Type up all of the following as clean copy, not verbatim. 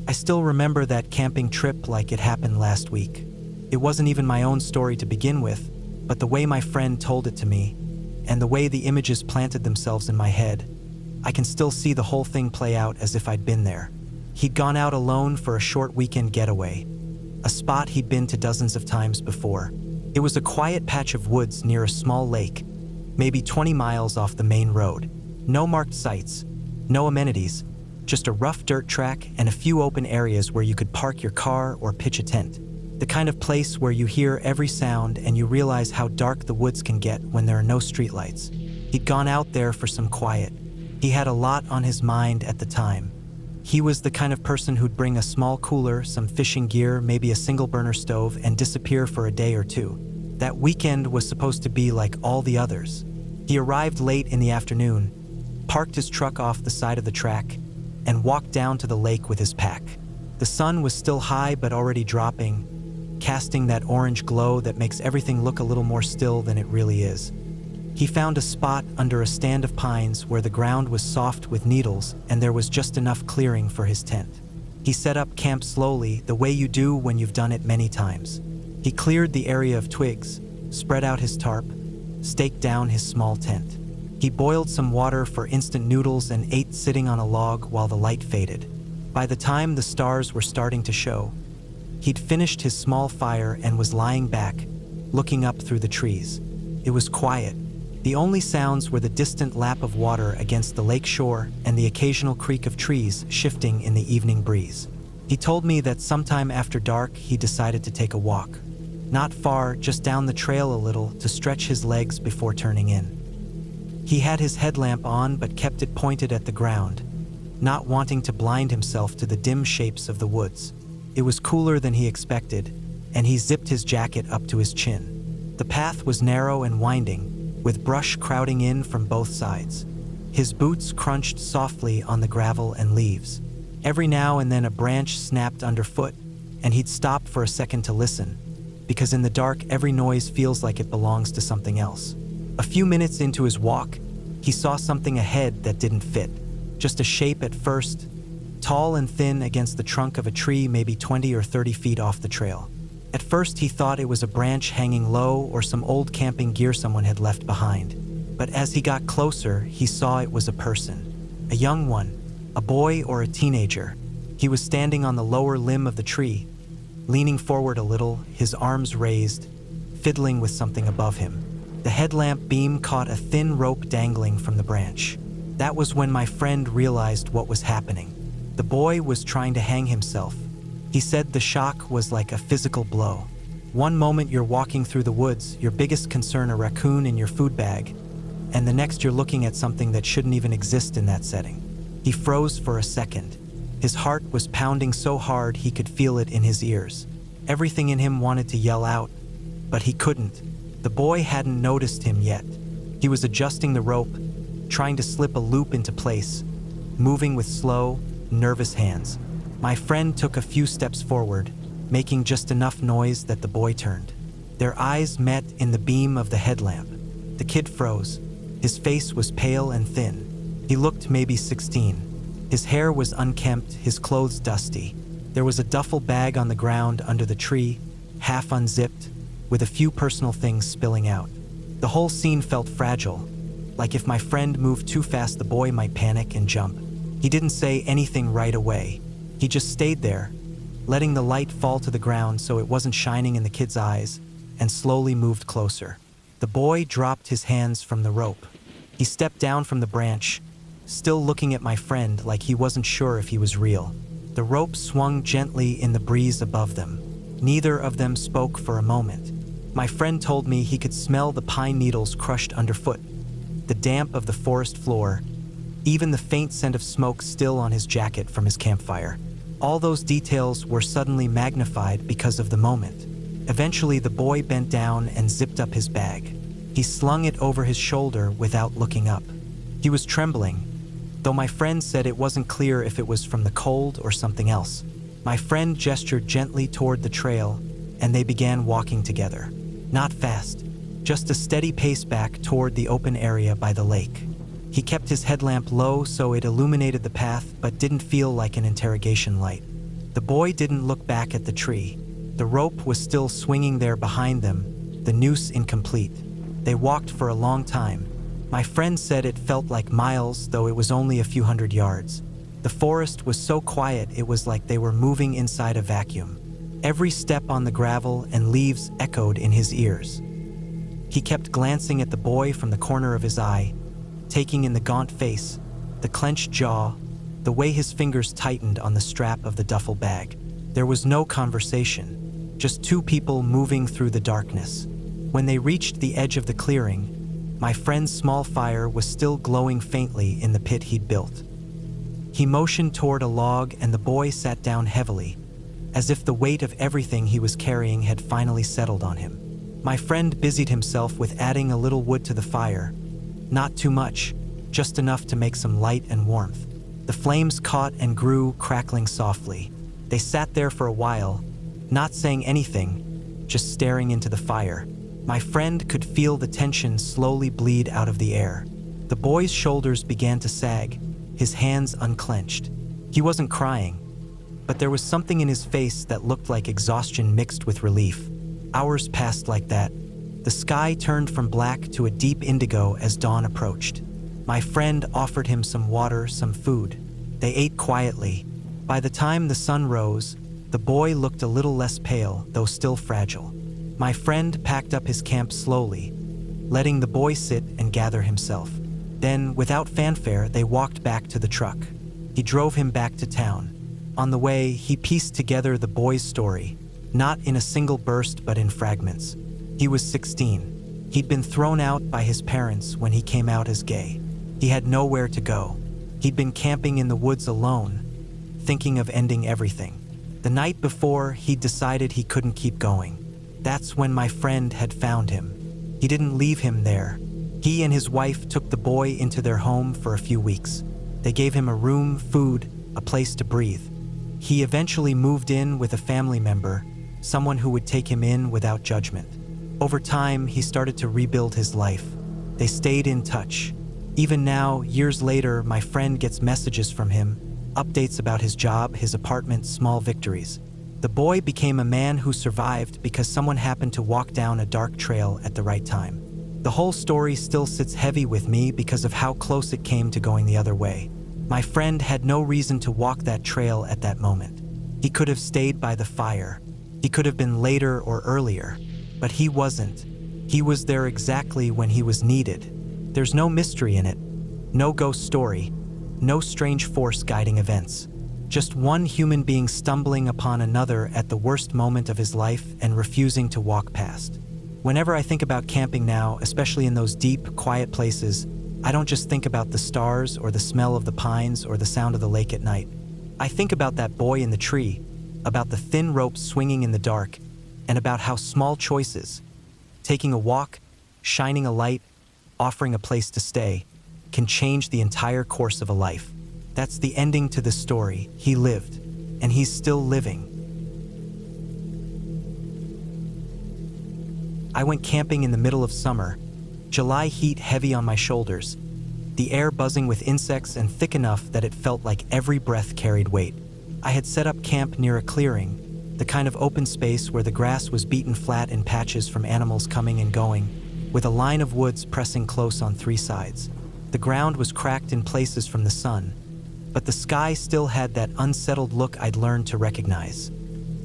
I still remember that camping trip like it happened last week. It wasn't even my own story to begin with, but the way my friend told it to me, and the way the images planted themselves in my head, I can still see the whole thing play out as if I'd been there. He'd gone out alone for a short weekend getaway, a spot he'd been to dozens of times before. It was a quiet patch of woods near a small lake, maybe 20 miles off the main road. No marked sites, no amenities, just a rough dirt track and a few open areas where you could park your car or pitch a tent. The kind of place where you hear every sound and you realize how dark the woods can get when there are no streetlights. He'd gone out there for some quiet. He had a lot on his mind at the time. He was the kind of person who'd bring a small cooler, some fishing gear, maybe a single burner stove, and disappear for a day or two. That weekend was supposed to be like all the others. He arrived late in the afternoon, parked his truck off the side of the track, and walked down to the lake with his pack. The sun was still high but already dropping, casting that orange glow that makes everything look a little more still than it really is. He found a spot under a stand of pines where the ground was soft with needles and there was just enough clearing for his tent. He set up camp slowly, the way you do when you've done it many times. He cleared the area of twigs, spread out his tarp, staked down his small tent. He boiled some water for instant noodles and ate sitting on a log while the light faded. By the time the stars were starting to show, he'd finished his small fire and was lying back, looking up through the trees. It was quiet. The only sounds were the distant lap of water against the lake shore and the occasional creak of trees shifting in the evening breeze. He told me that sometime after dark he decided to take a walk. Not far, just down the trail a little, to stretch his legs before turning in. He had his headlamp on but kept it pointed at the ground, not wanting to blind himself to the dim shapes of the woods. It was cooler than he expected, and he zipped his jacket up to his chin. The path was narrow and winding, with brush crowding in from both sides. His boots crunched softly on the gravel and leaves. Every now and then a branch snapped underfoot, and he'd stop for a second to listen, because in the dark every noise feels like it belongs to something else. A few minutes into his walk, he saw something ahead that didn't fit. Just a shape at first, tall and thin against the trunk of a tree maybe 20 or 30 feet off the trail. At first he thought it was a branch hanging low or some old camping gear someone had left behind. But as he got closer, he saw it was a person. A young one, a boy or a teenager. He was standing on the lower limb of the tree, leaning forward a little, his arms raised, fiddling with something above him. The headlamp beam caught a thin rope dangling from the branch. That was when my friend realized what was happening. The boy was trying to hang himself. He said the shock was like a physical blow. One moment you're walking through the woods, your biggest concern a raccoon in your food bag, and the next you're looking at something that shouldn't even exist in that setting. He froze for a second. His heart was pounding so hard he could feel it in his ears. Everything in him wanted to yell out, but he couldn't. The boy hadn't noticed him yet. He was adjusting the rope, trying to slip a loop into place, moving with slow, nervous hands. My friend took a few steps forward, making just enough noise that the boy turned. Their eyes met in the beam of the headlamp. The kid froze. His face was pale and thin. He looked maybe 16. His hair was unkempt, his clothes dusty. There was a duffel bag on the ground under the tree, half unzipped, with a few personal things spilling out. The whole scene felt fragile, like if my friend moved too fast the boy might panic and jump. He didn't say anything right away. He just stayed there, letting the light fall to the ground so it wasn't shining in the kid's eyes, and slowly moved closer. The boy dropped his hands from the rope. He stepped down from the branch, still looking at my friend like he wasn't sure if he was real. The rope swung gently in the breeze above them. Neither of them spoke for a moment. My friend told me he could smell the pine needles crushed underfoot, the damp of the forest floor, even the faint scent of smoke still on his jacket from his campfire. All those details were suddenly magnified because of the moment. Eventually, the boy bent down and zipped up his bag. He slung it over his shoulder without looking up. He was trembling, though my friend said it wasn't clear if it was from the cold or something else. My friend gestured gently toward the trail, and they began walking together. Not fast, just a steady pace back toward the open area by the lake. He kept his headlamp low so it illuminated the path but didn't feel like an interrogation light. The boy didn't look back at the tree. The rope was still swinging there behind them, the noose incomplete. They walked for a long time. My friend said it felt like miles, though it was only a few hundred yards. The forest was so quiet it was like they were moving inside a vacuum. Every step on the gravel and leaves echoed in his ears. He kept glancing at the boy from the corner of his eye, taking in the gaunt face, the clenched jaw, the way his fingers tightened on the strap of the duffel bag. There was no conversation, just two people moving through the darkness. When they reached the edge of the clearing, my friend's small fire was still glowing faintly in the pit he'd built. He motioned toward a log and the boy sat down heavily, as if the weight of everything he was carrying had finally settled on him. My friend busied himself with adding a little wood to the fire. Not too much, just enough to make some light and warmth. The flames caught and grew, crackling softly. They sat there for a while, not saying anything, just staring into the fire. My friend could feel the tension slowly bleed out of the air. The boy's shoulders began to sag, his hands unclenched. He wasn't crying, but there was something in his face that looked like exhaustion mixed with relief. Hours passed like that. The sky turned from black to a deep indigo as dawn approached. My friend offered him some water, some food. They ate quietly. By the time the sun rose, the boy looked a little less pale, though still fragile. My friend packed up his camp slowly, letting the boy sit and gather himself. Then, without fanfare, they walked back to the truck. He drove him back to town. On the way, he pieced together the boy's story, not in a single burst but in fragments. He was 16. He'd been thrown out by his parents when he came out as gay. He had nowhere to go. He'd been camping in the woods alone, thinking of ending everything. The night before, he'd decided he couldn't keep going. That's when my friend had found him. He didn't leave him there. He and his wife took the boy into their home for a few weeks. They gave him a room, food, a place to breathe. He eventually moved in with a family member, someone who would take him in without judgment. Over time, he started to rebuild his life. They stayed in touch. Even now, years later, my friend gets messages from him, updates about his job, his apartment, small victories. The boy became a man who survived because someone happened to walk down a dark trail at the right time. The whole story still sits heavy with me because of how close it came to going the other way. My friend had no reason to walk that trail at that moment. He could have stayed by the fire. He could have been later or earlier, but he wasn't. He was there exactly when he was needed. There's no mystery in it, no ghost story, no strange force guiding events. Just one human being stumbling upon another at the worst moment of his life and refusing to walk past. Whenever I think about camping now, especially in those deep, quiet places, I don't just think about the stars or the smell of the pines or the sound of the lake at night. I think about that boy in the tree, about the thin ropes swinging in the dark, and about how small choices, taking a walk, shining a light, offering a place to stay, can change the entire course of a life. That's the ending to this story. He lived, and he's still living. I went camping in the middle of summer, July heat heavy on my shoulders, the air buzzing with insects and thick enough that it felt like every breath carried weight. I had set up camp near a clearing, the kind of open space where the grass was beaten flat in patches from animals coming and going, with a line of woods pressing close on three sides. The ground was cracked in places from the sun, but the sky still had that unsettled look I'd learned to recognize.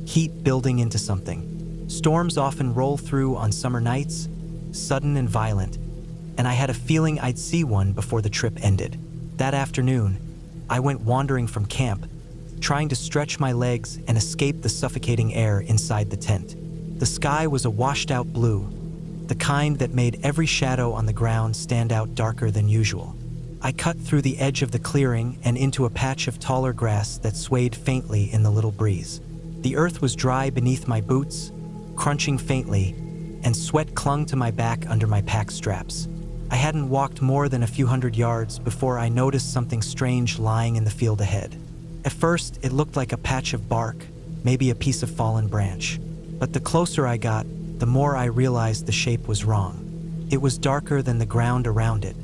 Heat building into something. Storms often roll through on summer nights, sudden and violent, and I had a feeling I'd see one before the trip ended. That afternoon, I went wandering from camp, trying to stretch my legs and escape the suffocating air inside the tent. The sky was a washed-out blue, the kind that made every shadow on the ground stand out darker than usual. I cut through the edge of the clearing and into a patch of taller grass that swayed faintly in the little breeze. The earth was dry beneath my boots, crunching faintly, and sweat clung to my back under my pack straps. I hadn't walked more than a few hundred yards before I noticed something strange lying in the field ahead. At first, it looked like a patch of bark, maybe a piece of fallen branch. But the closer I got, the more I realized the shape was wrong. It was darker than the ground around it,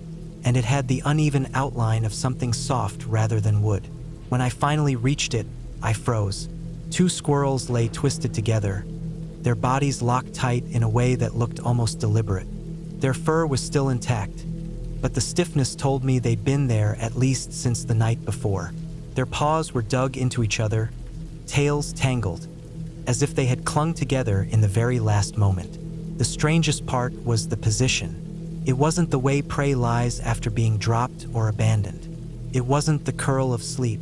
and it had the uneven outline of something soft rather than wood. When I finally reached it, I froze. Two squirrels lay twisted together, their bodies locked tight in a way that looked almost deliberate. Their fur was still intact, but the stiffness told me they'd been there at least since the night before. Their paws were dug into each other, tails tangled, as if they had clung together in the very last moment. The strangest part was the position. It wasn't the way prey lies after being dropped or abandoned. It wasn't the curl of sleep.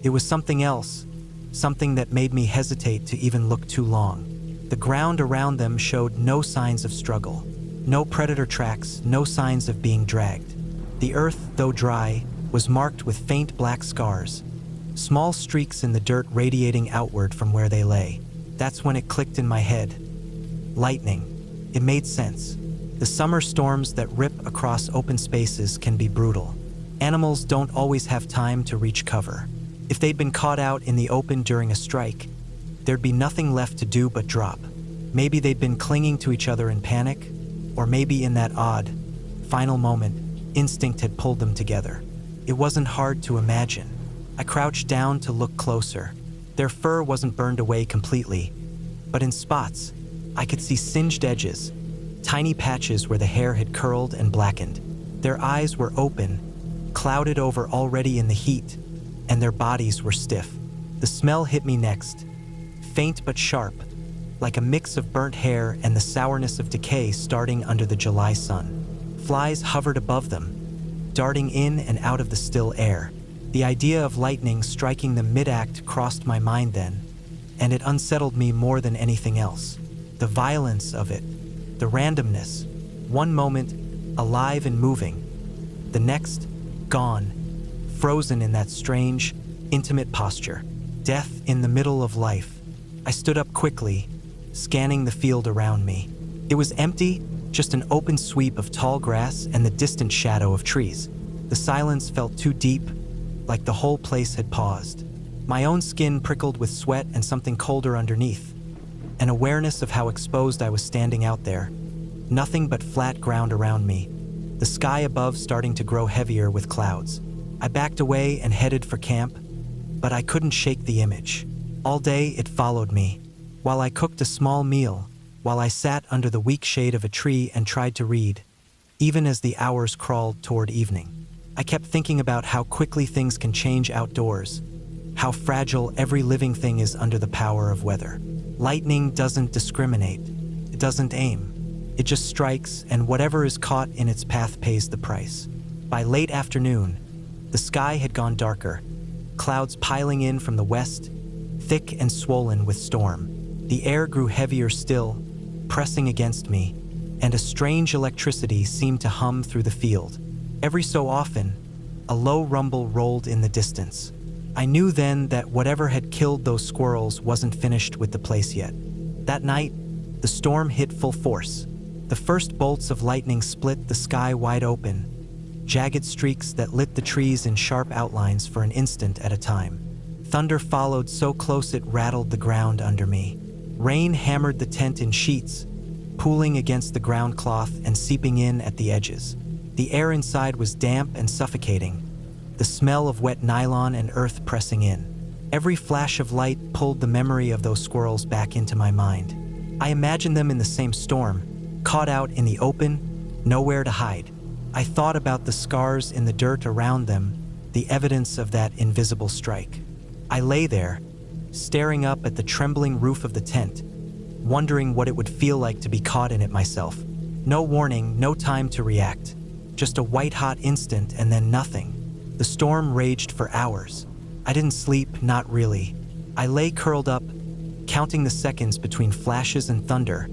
It was something else, something that made me hesitate to even look too long. The ground around them showed no signs of struggle. No predator tracks, no signs of being dragged. The earth, though dry, was marked with faint black scars, small streaks in the dirt radiating outward from where they lay. That's when it clicked in my head. Lightning. It made sense. The summer storms that rip across open spaces can be brutal. Animals don't always have time to reach cover. If they'd been caught out in the open during a strike, there'd be nothing left to do but drop. Maybe they'd been clinging to each other in panic, or maybe in that odd, final moment, instinct had pulled them together. It wasn't hard to imagine. I crouched down to look closer. Their fur wasn't burned away completely, but in spots, I could see singed edges, tiny patches where the hair had curled and blackened. Their eyes were open, clouded over already in the heat, and their bodies were stiff. The smell hit me next, faint but sharp, like a mix of burnt hair and the sourness of decay starting under the July sun. Flies hovered above them, darting in and out of the still air. The idea of lightning striking them mid-act crossed my mind then, and it unsettled me more than anything else. The violence of it, the randomness. One moment, alive and moving. The next, gone, frozen in that strange, intimate posture. Death in the middle of life. I stood up quickly, scanning the field around me. It was empty, just an open sweep of tall grass and the distant shadow of trees. The silence felt too deep, like the whole place had paused. My own skin prickled with sweat and something colder underneath. An awareness of how exposed I was standing out there. Nothing but flat ground around me. The sky above starting to grow heavier with clouds. I backed away and headed for camp, but I couldn't shake the image. All day it followed me. While I cooked a small meal, while I sat under the weak shade of a tree and tried to read, even as the hours crawled toward evening. I kept thinking about how quickly things can change outdoors, how fragile every living thing is under the power of weather. Lightning doesn't discriminate. It doesn't aim. It just strikes, and whatever is caught in its path pays the price. By late afternoon, the sky had gone darker, clouds piling in from the west, thick and swollen with storm. The air grew heavier still, pressing against me, and a strange electricity seemed to hum through the field. Every so often, a low rumble rolled in the distance. I knew then that whatever had killed those squirrels wasn't finished with the place yet. That night, the storm hit full force. The first bolts of lightning split the sky wide open, jagged streaks that lit the trees in sharp outlines for an instant at a time. Thunder followed so close it rattled the ground under me. Rain hammered the tent in sheets, pooling against the ground cloth and seeping in at the edges. The air inside was damp and suffocating, the smell of wet nylon and earth pressing in. Every flash of light pulled the memory of those squirrels back into my mind. I imagined them in the same storm, caught out in the open, nowhere to hide. I thought about the scars in the dirt around them, the evidence of that invisible strike. I lay there, staring up at the trembling roof of the tent, wondering what it would feel like to be caught in it myself. No warning, no time to react. Just a white-hot instant and then nothing. The storm raged for hours. I didn't sleep, not really. I lay curled up, counting the seconds between flashes and thunder,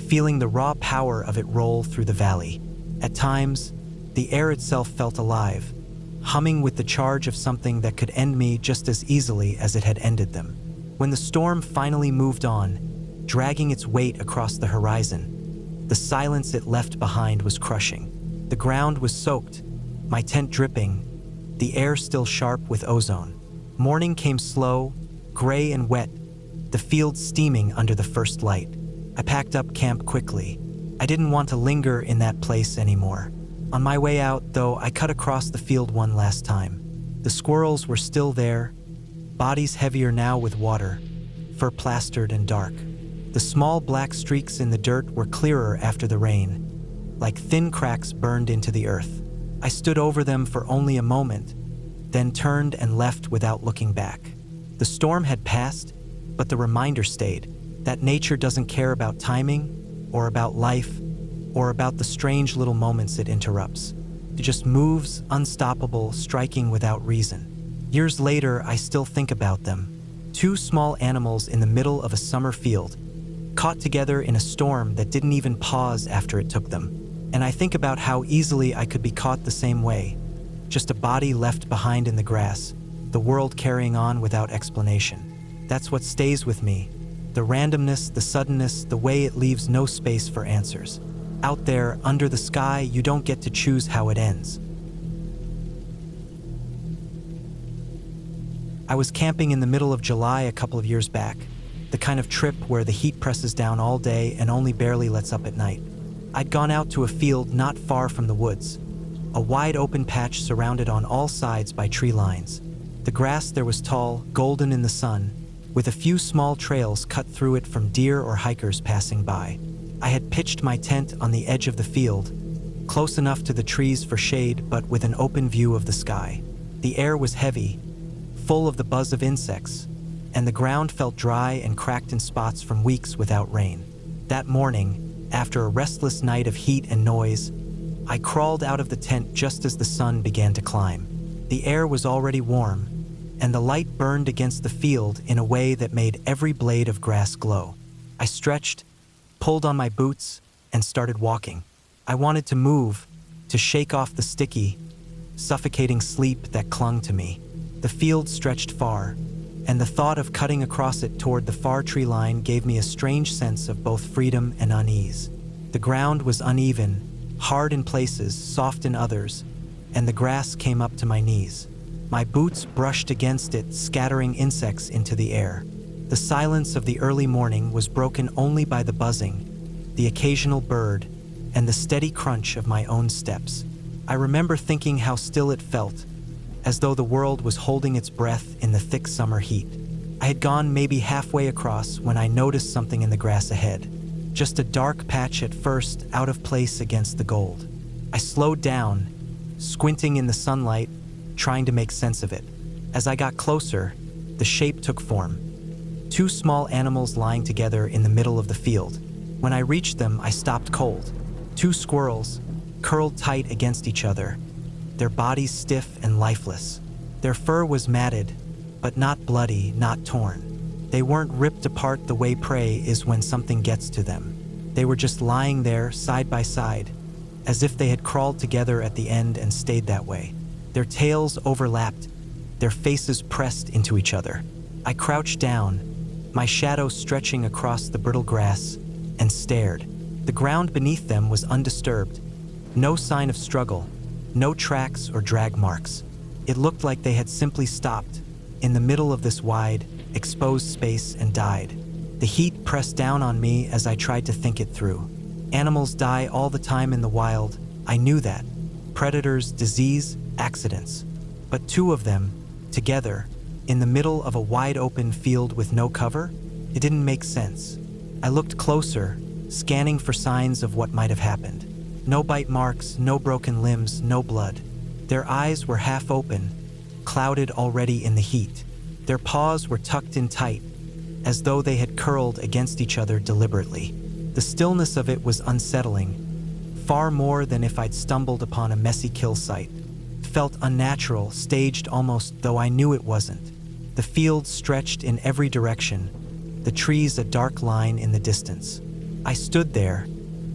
feeling the raw power of it roll through the valley. At times, the air itself felt alive, humming with the charge of something that could end me just as easily as it had ended them. When the storm finally moved on, dragging its weight across the horizon, the silence it left behind was crushing. The ground was soaked, my tent dripping, the air still sharp with ozone. Morning came slow, gray and wet, the field steaming under the first light. I packed up camp quickly. I didn't want to linger in that place anymore. On my way out, though, I cut across the field one last time. The squirrels were still there, bodies heavier now with water, fur plastered and dark. The small black streaks in the dirt were clearer after the rain, like thin cracks burned into the earth. I stood over them for only a moment, then turned and left without looking back. The storm had passed, but the reminder stayed that nature doesn't care about timing, or about life, or about the strange little moments it interrupts. It just moves, unstoppable, striking without reason. Years later, I still think about them. Two small animals in the middle of a summer field, caught together in a storm that didn't even pause after it took them. And I think about how easily I could be caught the same way. Just a body left behind in the grass, the world carrying on without explanation. That's what stays with me. The randomness, the suddenness, the way it leaves no space for answers. Out there, under the sky, you don't get to choose how it ends. I was camping in the middle of July a couple of years back, the kind of trip where the heat presses down all day and only barely lets up at night. I'd gone out to a field not far from the woods, a wide open patch surrounded on all sides by tree lines. The grass there was tall, golden in the sun, with a few small trails cut through it from deer or hikers passing by. I had pitched my tent on the edge of the field, close enough to the trees for shade but with an open view of the sky. The air was heavy, full of the buzz of insects, and the ground felt dry and cracked in spots from weeks without rain. That morning, after a restless night of heat and noise, I crawled out of the tent just as the sun began to climb. The air was already warm, and the light burned against the field in a way that made every blade of grass glow. I stretched, pulled on my boots, and started walking. I wanted to move, to shake off the sticky, suffocating sleep that clung to me. The field stretched far, and the thought of cutting across it toward the far tree line gave me a strange sense of both freedom and unease. The ground was uneven, hard in places, soft in others, and the grass came up to my knees. My boots brushed against it, scattering insects into the air. The silence of the early morning was broken only by the buzzing, the occasional bird, and the steady crunch of my own steps. I remember thinking how still it felt, as though the world was holding its breath in the thick summer heat. I had gone maybe halfway across when I noticed something in the grass ahead. Just a dark patch at first, out of place against the gold. I slowed down, squinting in the sunlight, trying to make sense of it. As I got closer, the shape took form. Two small animals lying together in the middle of the field. When I reached them, I stopped cold. Two squirrels, curled tight against each other, their bodies stiff and lifeless. Their fur was matted, but not bloody, not torn. They weren't ripped apart the way prey is when something gets to them. They were just lying there, side by side, as if they had crawled together at the end and stayed that way. Their tails overlapped, their faces pressed into each other. I crouched down, my shadow stretching across the brittle grass, and stared. The ground beneath them was undisturbed. No sign of struggle, no tracks or drag marks. It looked like they had simply stopped in the middle of this wide, exposed space and died. The heat pressed down on me as I tried to think it through. Animals die all the time in the wild, I knew that. Predators, disease, accidents. But two of them, together, in the middle of a wide open field with no cover? It didn't make sense. I looked closer, scanning for signs of what might have happened. No bite marks, no broken limbs, no blood. Their eyes were half open, clouded already in the heat. Their paws were tucked in tight, as though they had curled against each other deliberately. The stillness of it was unsettling, far more than if I'd stumbled upon a messy kill site. It felt unnatural, staged almost, though I knew it wasn't. The field stretched in every direction, the trees a dark line in the distance. I stood there,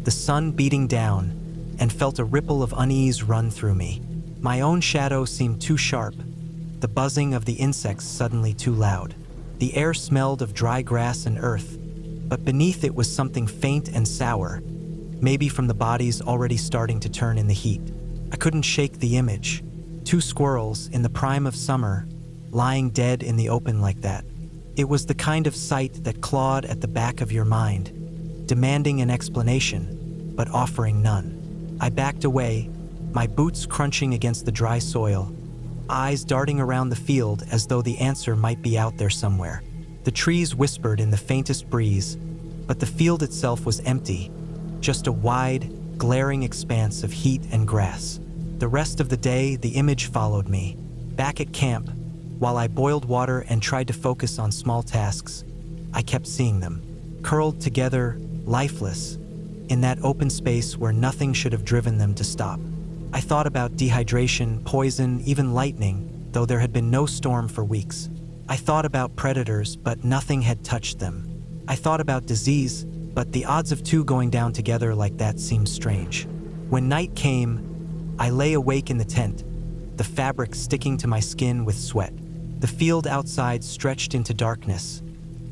the sun beating down, and felt a ripple of unease run through me. My own shadow seemed too sharp, the buzzing of the insects suddenly too loud. The air smelled of dry grass and earth, but beneath it was something faint and sour, maybe from the bodies already starting to turn in the heat. I couldn't shake the image. Two squirrels in the prime of summer, lying dead in the open like that. It was the kind of sight that clawed at the back of your mind, demanding an explanation, but offering none. I backed away, my boots crunching against the dry soil, eyes darting around the field as though the answer might be out there somewhere. The trees whispered in the faintest breeze, but the field itself was empty, just a wide, glaring expanse of heat and grass. The rest of the day, the image followed me. Back at camp, while I boiled water and tried to focus on small tasks, I kept seeing them, curled together, lifeless, in that open space where nothing should have driven them to stop. I thought about dehydration, poison, even lightning, though there had been no storm for weeks. I thought about predators, but nothing had touched them. I thought about disease, but the odds of two going down together like that seemed strange. When night came, I lay awake in the tent, the fabric sticking to my skin with sweat. The field outside stretched into darkness,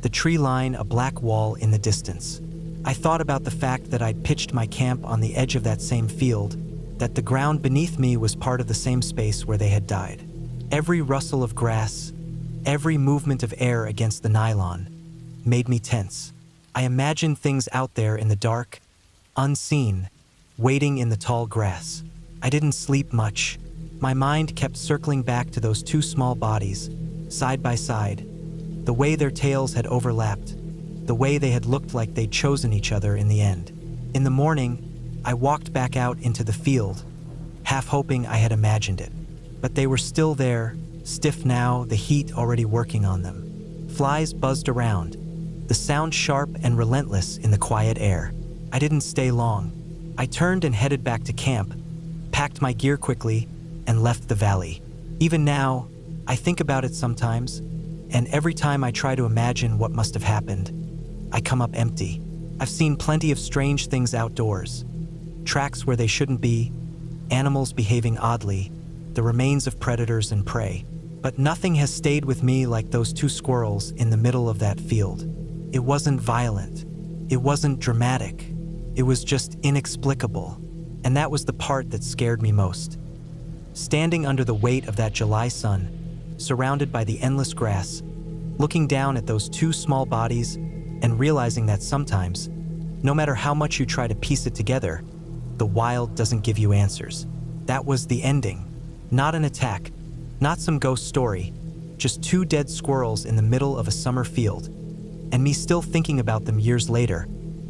the tree line a black wall in the distance. I thought about the fact that I'd pitched my camp on the edge of that same field, that the ground beneath me was part of the same space where they had died. Every rustle of grass, every movement of air against the nylon, made me tense. I imagined things out there in the dark, unseen, waiting in the tall grass. I didn't sleep much. My mind kept circling back to those two small bodies, side by side, the way their tails had overlapped, the way they had looked like they'd chosen each other in the end. In the morning, I walked back out into the field, half hoping I had imagined it. But they were still there, stiff now, the heat already working on them. Flies buzzed around, the sound sharp and relentless in the quiet air. I didn't stay long. I turned and headed back to camp, packed my gear quickly, and left the valley. Even now, I think about it sometimes, and every time I try to imagine what must have happened, I come up empty. I've seen plenty of strange things outdoors. Tracks where they shouldn't be, animals behaving oddly, the remains of predators and prey. But nothing has stayed with me like those two squirrels in the middle of that field. It wasn't violent. It wasn't dramatic. It was just inexplicable. And that was the part that scared me most. Standing under the weight of that July sun, surrounded by the endless grass, looking down at those two small bodies and realizing that sometimes, no matter how much you try to piece it together, the wild doesn't give you answers. That was the ending. Not an attack, not some ghost story, just two dead squirrels in the middle of a summer field, and me still thinking about them years later,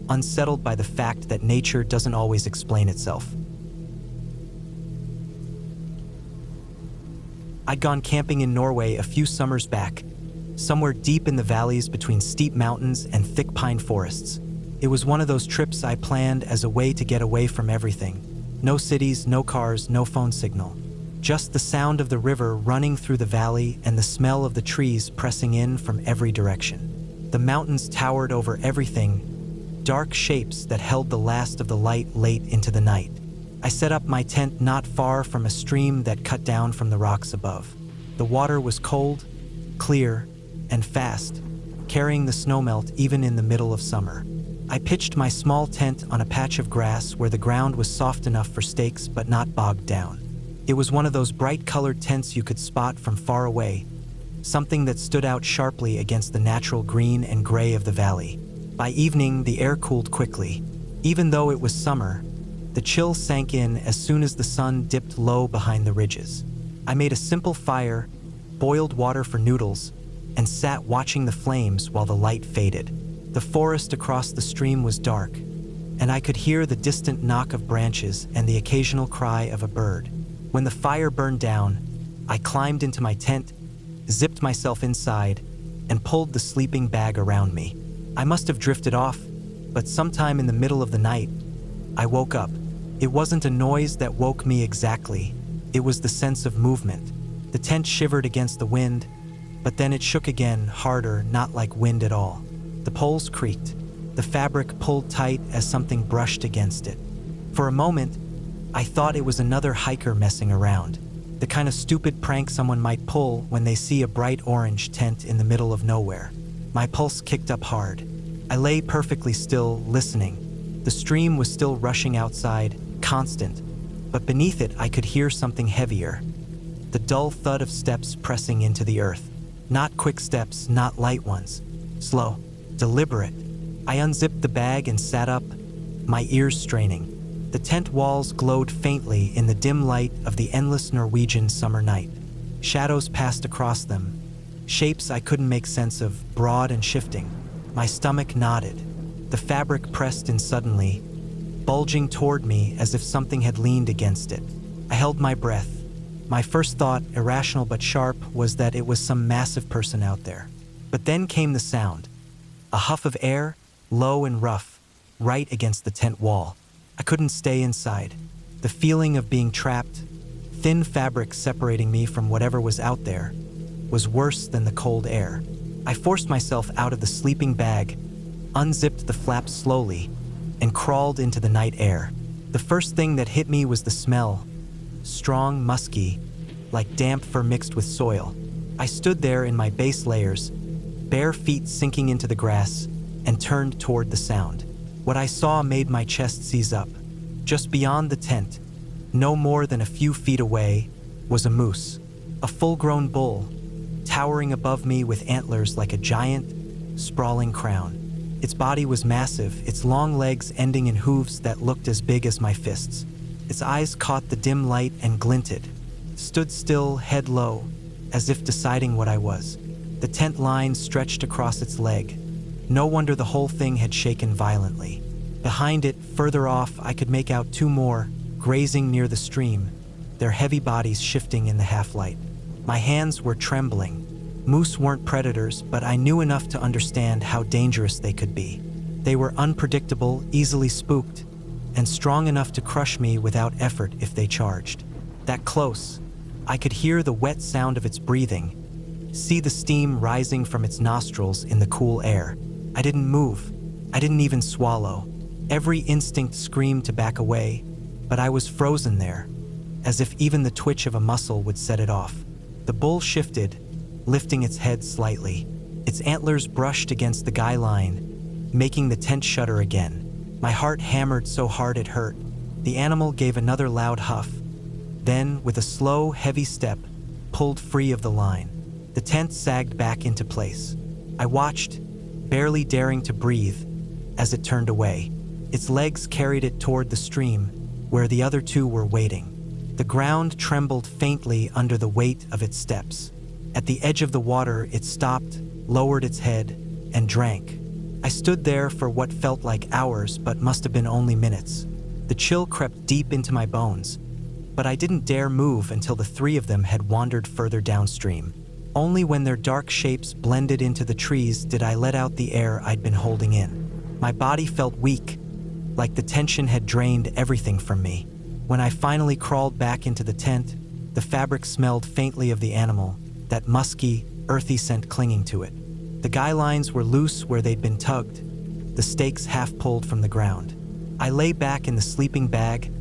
unsettled by the fact that nature doesn't always explain itself. I'd gone camping in Norway a few summers back, somewhere deep in the valleys between steep mountains and thick pine forests. It was one of those trips I planned as a way to get away from everything. No cities, no cars, no phone signal. Just the sound of the river running through the valley and the smell of the trees pressing in from every direction. The mountains towered over everything, dark shapes that held the last of the light late into the night. I set up my tent not far from a stream that cut down from the rocks above. The water was cold, clear, and fast, carrying the snowmelt even in the middle of summer. I pitched my small tent on a patch of grass where the ground was soft enough for stakes but not bogged down. It was one of those bright-colored tents you could spot from far away, something that stood out sharply against the natural green and gray of the valley. By evening, the air cooled quickly. Even though it was summer, the chill sank in as soon as the sun dipped low behind the ridges. I made a simple fire, boiled water for noodles, and sat watching the flames while the light faded. The forest across the stream was dark, and I could hear the distant knock of branches and the occasional cry of a bird. When the fire burned down, I climbed into my tent, zipped myself inside, and pulled the sleeping bag around me. I must have drifted off, but sometime in the middle of the night, I woke up. It wasn't a noise that woke me exactly. It was the sense of movement. The tent shivered against the wind, but then it shook again, harder, not like wind at all. The poles creaked. The fabric pulled tight as something brushed against it. For a moment, I thought it was another hiker messing around. The kind of stupid prank someone might pull when they see a bright orange tent in the middle of nowhere. My pulse kicked up hard. I lay perfectly still, listening. The stream was still rushing outside, constant, but beneath it I could hear something heavier. The dull thud of steps pressing into the earth. Not quick steps, not light ones. Slow, deliberate. I unzipped the bag and sat up, my ears straining. The tent walls glowed faintly in the dim light of the endless Norwegian summer night. Shadows passed across them, Shapes I couldn't make sense of, broad and shifting. My stomach nodded. The fabric pressed in suddenly, bulging toward me as if something had leaned against it. I held my breath. My first thought, irrational but sharp, was that it was some massive person out there. But then came the sound. A huff of air, low and rough, right against the tent wall. I couldn't stay inside. The feeling of being trapped, thin fabric separating me from whatever was out there, was worse than the cold air. I forced myself out of the sleeping bag, unzipped the flaps slowly, and crawled into the night air. The first thing that hit me was the smell. Strong, musky, like damp fur mixed with soil. I stood there in my base layers, bare feet sinking into the grass, and turned toward the sound. What I saw made my chest seize up. Just beyond the tent, no more than a few feet away, was a moose, a full-grown bull, towering above me with antlers like a giant, sprawling crown. Its body was massive, its long legs ending in hooves that looked as big as my fists. Its eyes caught the dim light and glinted, stood still, head low, as if deciding what I was. The tent line stretched across its leg. No wonder the whole thing had shaken violently. Behind it, further off, I could make out two more, grazing near the stream, their heavy bodies shifting in the half-light. My hands were trembling. Moose weren't predators, but I knew enough to understand how dangerous they could be. They were unpredictable, easily spooked, and strong enough to crush me without effort if they charged. That close, I could hear the wet sound of its breathing, see the steam rising from its nostrils in the cool air. I didn't move. I didn't even swallow. Every instinct screamed to back away, but I was frozen there, as if even the twitch of a muscle would set it off. The bull shifted, lifting its head slightly. Its antlers brushed against the guy line, making the tent shudder again. My heart hammered so hard it hurt. The animal gave another loud huff, then, with a slow, heavy step, pulled free of the line. The tent sagged back into place. I watched, barely daring to breathe, as it turned away. Its legs carried it toward the stream, where the other two were waiting. The ground trembled faintly under the weight of its steps. At the edge of the water, it stopped, lowered its head, and drank. I stood there for what felt like hours, but must have been only minutes. The chill crept deep into my bones, but I didn't dare move until the three of them had wandered further downstream. Only when their dark shapes blended into the trees did I let out the air I'd been holding in. My body felt weak, like the tension had drained everything from me. When I finally crawled back into the tent, the fabric smelled faintly of the animal, that musky, earthy scent clinging to it. The guy lines were loose where they'd been tugged, the stakes half pulled from the ground. I lay back in the sleeping bag,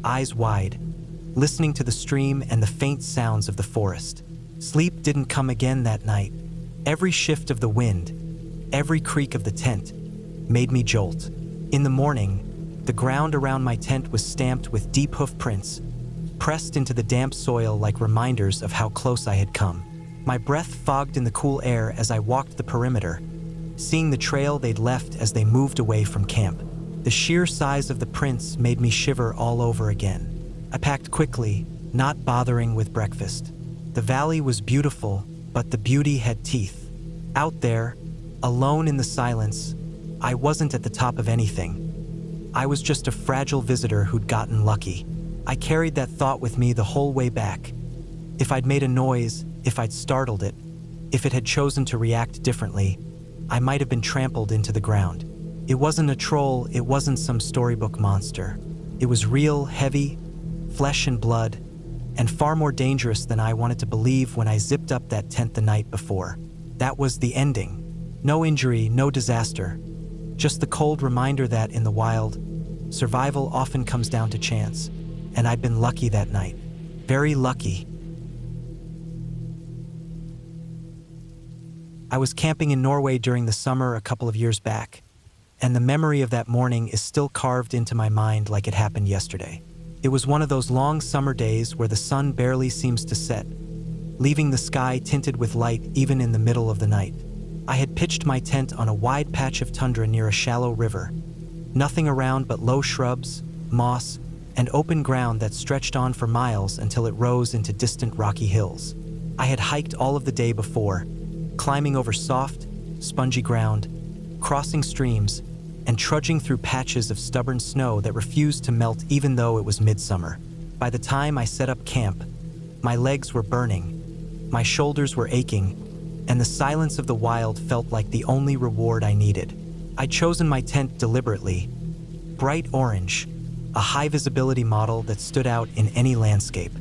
eyes wide, listening to the stream and the faint sounds of the forest. Sleep didn't come again that night. Every shift of the wind, every creak of the tent, made me jolt. In the morning, the ground around my tent was stamped with deep hoof prints, pressed into the damp soil like reminders of how close I had come. My breath fogged in the cool air as I walked the perimeter, seeing the trail they'd left as they moved away from camp. The sheer size of the prints made me shiver all over again. I packed quickly, not bothering with breakfast. The valley was beautiful, but the beauty had teeth. Out there, alone in the silence, I wasn't at the top of anything. I was just a fragile visitor who'd gotten lucky. I carried that thought with me the whole way back. If I'd made a noise, if I'd startled it, if it had chosen to react differently, I might have been trampled into the ground. It wasn't a troll, it wasn't some storybook monster. It was real, heavy, flesh and blood, and far more dangerous than I wanted to believe when I zipped up that tent the night before. That was the ending. No injury, no disaster. Just the cold reminder that in the wild, survival often comes down to chance, and I'd been lucky that night. Very lucky. I was camping in Norway during the summer a couple of years back, and the memory of that morning is still carved into my mind like it happened yesterday. It was one of those long summer days where the sun barely seems to set, leaving the sky tinted with light even in the middle of the night. I had pitched my tent on a wide patch of tundra near a shallow river. Nothing around but low shrubs, moss, and open ground that stretched on for miles until it rose into distant rocky hills. I had hiked all of the day before, climbing over soft, spongy ground, crossing streams, and trudging through patches of stubborn snow that refused to melt even though it was midsummer. By the time I set up camp, my legs were burning, my shoulders were aching, and the silence of the wild felt like the only reward I needed. I'd chosen my tent deliberately, bright orange, a high-visibility model that stood out in any landscape.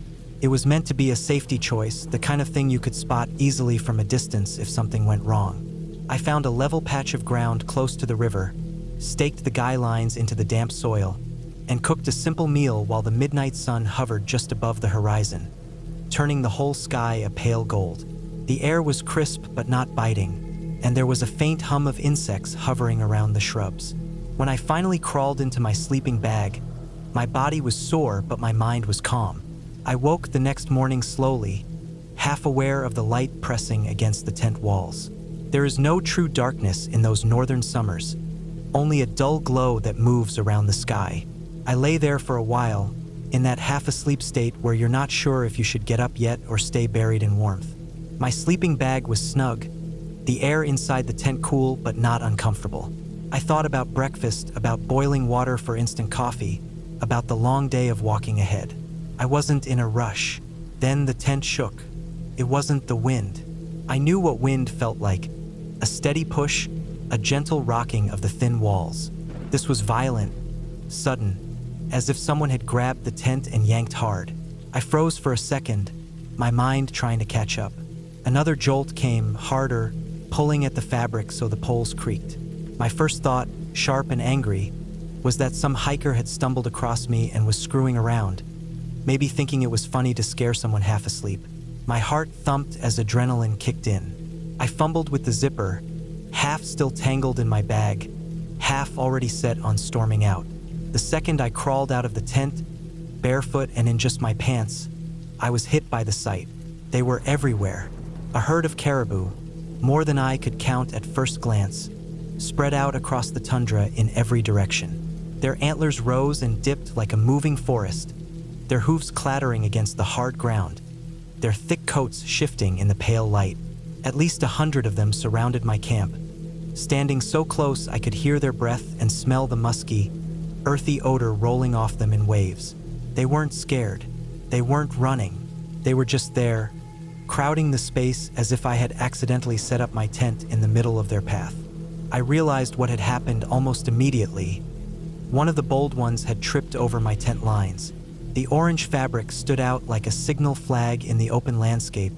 It was meant to be a safety choice, the kind of thing you could spot easily from a distance if something went wrong. I found a level patch of ground close to the river, staked the guy lines into the damp soil, and cooked a simple meal while the midnight sun hovered just above the horizon, turning the whole sky a pale gold. The air was crisp but not biting, and there was a faint hum of insects hovering around the shrubs. When I finally crawled into my sleeping bag, my body was sore but my mind was calm. I woke the next morning slowly, half aware of the light pressing against the tent walls. There is no true darkness in those northern summers, only a dull glow that moves around the sky. I lay there for a while, in that half-asleep state where you're not sure if you should get up yet or stay buried in warmth. My sleeping bag was snug, the air inside the tent cool but not uncomfortable. I thought about breakfast, about boiling water for instant coffee, about the long day of walking ahead. I wasn't in a rush. Then the tent shook. It wasn't the wind. I knew what wind felt like. A steady push, a gentle rocking of the thin walls. This was violent, sudden, as if someone had grabbed the tent and yanked hard. I froze for a second, my mind trying to catch up. Another jolt came, harder, pulling at the fabric so the poles creaked. My first thought, sharp and angry, was that some hiker had stumbled across me and was screwing around, maybe thinking it was funny to scare someone half asleep. My heart thumped as adrenaline kicked in. I fumbled with the zipper, half still tangled in my bag, half already set on storming out. The second I crawled out of the tent, barefoot and in just my pants, I was hit by the sight. They were everywhere. A herd of caribou, more than I could count at first glance, spread out across the tundra in every direction. Their antlers rose and dipped like a moving forest, their hooves clattering against the hard ground, their thick coats shifting in the pale light. At least 100 of them surrounded my camp, standing so close I could hear their breath and smell the musky, earthy odor rolling off them in waves. They weren't scared. They weren't running. They were just there, crowding the space as if I had accidentally set up my tent in the middle of their path. I realized what had happened almost immediately. One of the bold ones had tripped over my tent lines. The orange fabric stood out like a signal flag in the open landscape,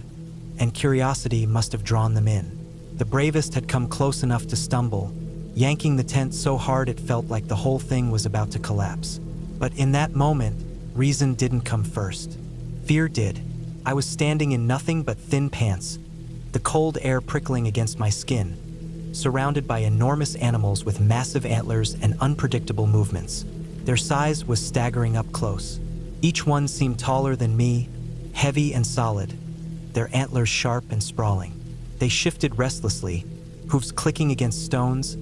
and curiosity must have drawn them in. The bravest had come close enough to stumble, yanking the tent so hard it felt like the whole thing was about to collapse. But in that moment, reason didn't come first. Fear did. I was standing in nothing but thin pants, the cold air prickling against my skin, surrounded by enormous animals with massive antlers and unpredictable movements. Their size was staggering up close. Each one seemed taller than me, heavy and solid, their antlers sharp and sprawling. They shifted restlessly, hooves clicking against stones,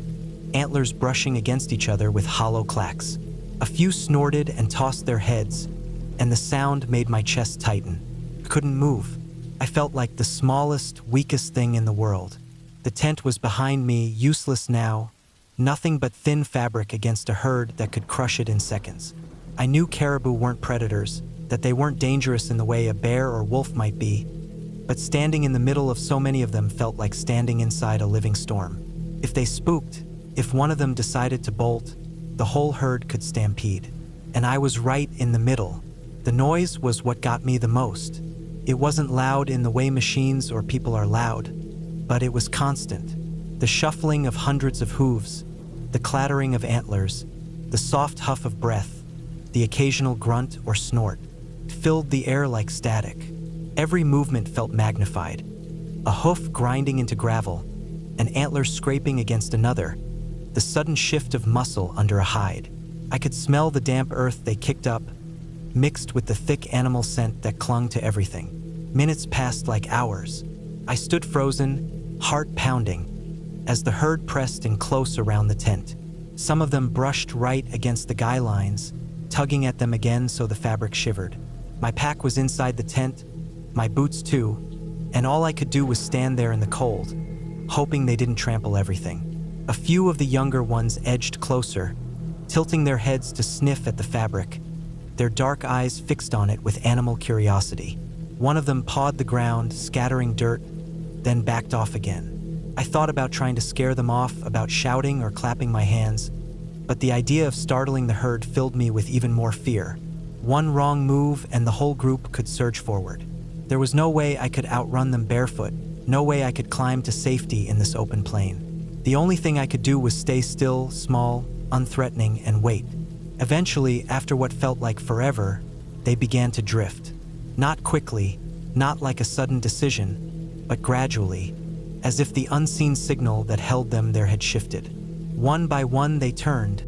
antlers brushing against each other with hollow clacks. A few snorted and tossed their heads, and the sound made my chest tighten. I couldn't move. I felt like the smallest, weakest thing in the world. The tent was behind me, useless now, nothing but thin fabric against a herd that could crush it in seconds. I knew caribou weren't predators, that they weren't dangerous in the way a bear or wolf might be, but standing in the middle of so many of them felt like standing inside a living storm. If they spooked, if one of them decided to bolt, the whole herd could stampede. And I was right in the middle. The noise was what got me the most. It wasn't loud in the way machines or people are loud, but it was constant. The shuffling of hundreds of hooves, the clattering of antlers, the soft huff of breath, the occasional grunt or snort, filled the air like static. Every movement felt magnified. A hoof grinding into gravel, an antler scraping against another, the sudden shift of muscle under a hide. I could smell the damp earth they kicked up, mixed with the thick animal scent that clung to everything. Minutes passed like hours. I stood frozen, heart pounding, as the herd pressed in close around the tent. Some of them brushed right against the guy lines, tugging at them again so the fabric shivered. My pack was inside the tent, my boots too, and all I could do was stand there in the cold, hoping they didn't trample everything. A few of the younger ones edged closer, tilting their heads to sniff at the fabric, their dark eyes fixed on it with animal curiosity. One of them pawed the ground, scattering dirt, then backed off again. I thought about trying to scare them off, about shouting or clapping my hands, but the idea of startling the herd filled me with even more fear. One wrong move and the whole group could surge forward. There was no way I could outrun them barefoot, no way I could climb to safety in this open plain. The only thing I could do was stay still, small, unthreatening, and wait. Eventually, after what felt like forever, they began to drift. Not quickly, not like a sudden decision, but gradually, as if the unseen signal that held them there had shifted. One by one they turned,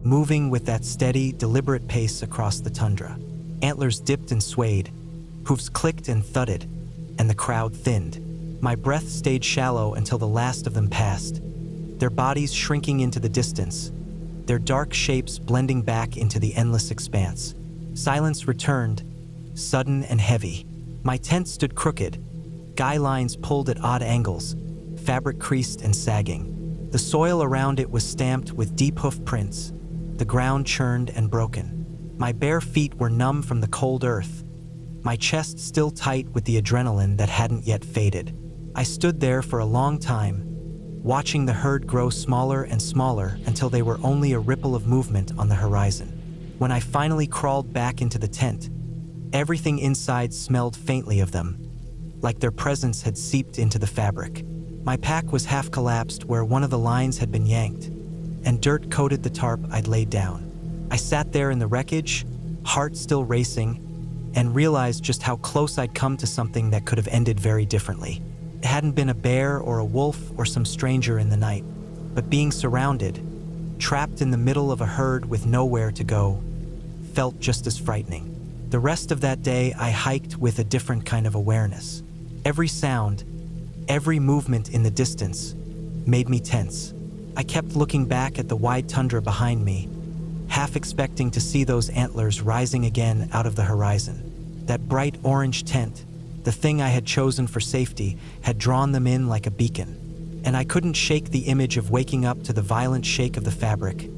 moving with that steady, deliberate pace across the tundra. Antlers dipped and swayed, hooves clicked and thudded, and the crowd thinned. My breath stayed shallow until the last of them passed, their bodies shrinking into the distance, their dark shapes blending back into the endless expanse. Silence returned, sudden and heavy. My tent stood crooked, guy lines pulled at odd angles, fabric creased and sagging. The soil around it was stamped with deep hoof prints, the ground churned and broken. My bare feet were numb from the cold earth, my chest still tight with the adrenaline that hadn't yet faded. I stood there for a long time, watching the herd grow smaller and smaller until they were only a ripple of movement on the horizon. When I finally crawled back into the tent, everything inside smelled faintly of them, like their presence had seeped into the fabric. My pack was half collapsed where one of the lines had been yanked, and dirt coated the tarp I'd laid down. I sat there in the wreckage, heart still racing, and realized just how close I'd come to something that could have ended very differently. It hadn't been a bear or a wolf or some stranger in the night, but being surrounded, trapped in the middle of a herd with nowhere to go, felt just as frightening. The rest of that day, I hiked with a different kind of awareness. Every sound, every movement in the distance made me tense. I kept looking back at the wide tundra behind me, half expecting to see those antlers rising again out of the horizon. That bright orange tent, the thing I had chosen for safety, had drawn them in like a beacon. And I couldn't shake the image of waking up to the violent shake of the fabric,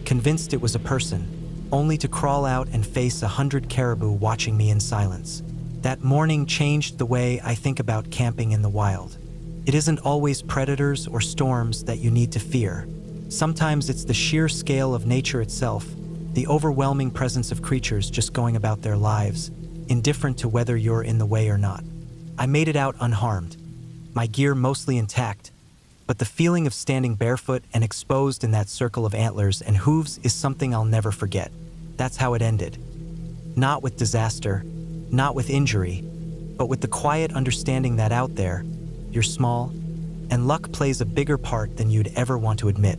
convinced it was a person, only to crawl out and face 100 caribou watching me in silence. That morning changed the way I think about camping in the wild. It isn't always predators or storms that you need to fear. Sometimes it's the sheer scale of nature itself, the overwhelming presence of creatures just going about their lives, indifferent to whether you're in the way or not. I made it out unharmed, my gear mostly intact, but the feeling of standing barefoot and exposed in that circle of antlers and hooves is something I'll never forget. That's how it ended. Not with disaster, not with injury, but with the quiet understanding that out there, you're small, and luck plays a bigger part than you'd ever want to admit.